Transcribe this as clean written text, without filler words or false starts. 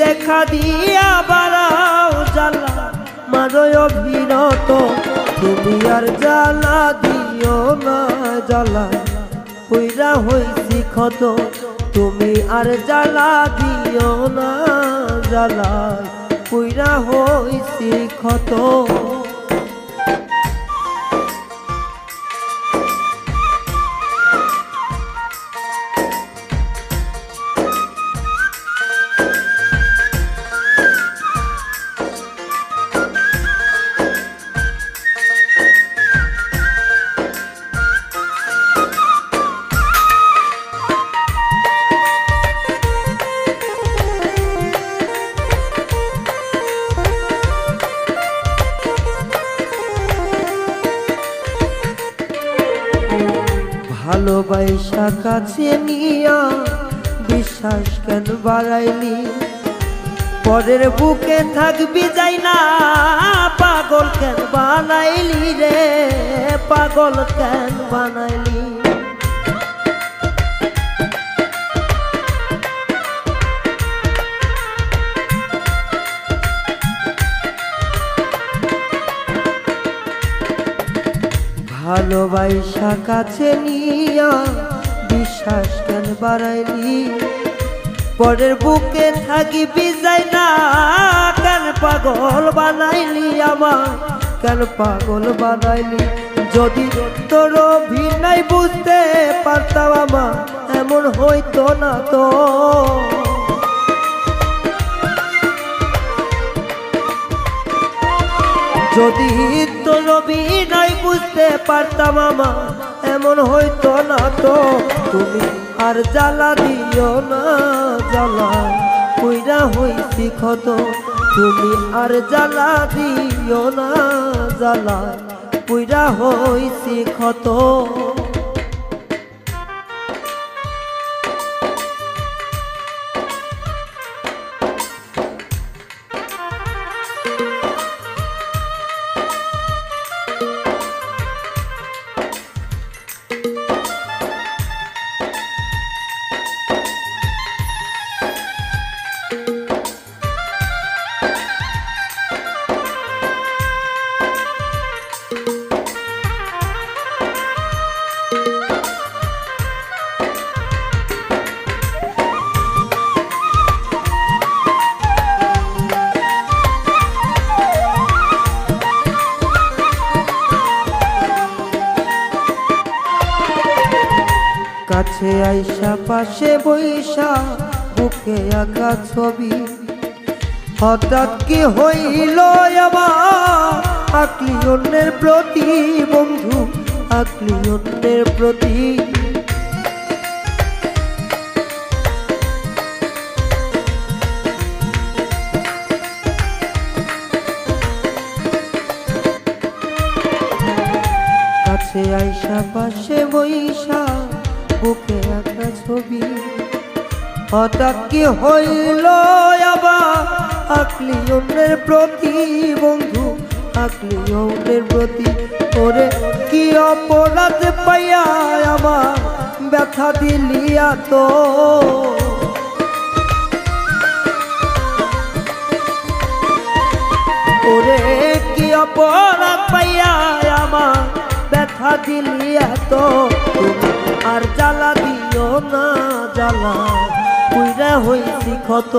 দেখা দিয়া বাড়াও জ্বালা মারয় অভিরত তুমি আর জ্বালা দিও না জ্বালা কইরা হইছি ক্ষত তুমি আর জ্বালা দিও না জ্বালা কইরা হইছি ক্ষত ভালোবাসা কাছে নিয়া বিশ্বাস কেন বাড়াইলি পরের বুকে থাকবি যাই না পাগল কেন বানাইলি রে পাগল কেন বানাইলি ভালোবাসা কাছে নিয়া বিশ্বাস কেন বাড়াইলি পরের বুকে থাকিবি যাই না কেন পাগল বানাইলি আমার কেন পাগল বানাইলি যদি তোর অভিনয় বুঝতে পারতাম আমার এমন হইতো না তো যদি তোর অভিনয় বুঝতে পারতাম আমার এমন হইতো না তো তুমি আর জ্বালা দিও না জ্বালা কইরা হইছি ক্ষত তুমি আর জ্বালা দিও না জ্বালা কইরা হইছি ক্ষত কাছে আইসা পাশে বইসা বুকে আঁকা ছবি হঠাৎ কি হইল আমার আকলি অন্যের প্রতি বন্ধু আকলি অন্যের প্রতি কাছে আইসা পাশে বইসা বুকে আঁকা ছবি হঠাৎ কি হইল আবার আকলি অন্যের প্রতি বন্ধু আকলি অন্যের প্রতি ওরে কি অপরাধ পাইয়া আমার ব্যথা দিলিয়া তো ওরে কি অপরাধ পাইয়া আমার ব্যথা দিলিয়া তো আর জ্বালা দিও না জ্বালা কইরা হইছি ক্ষত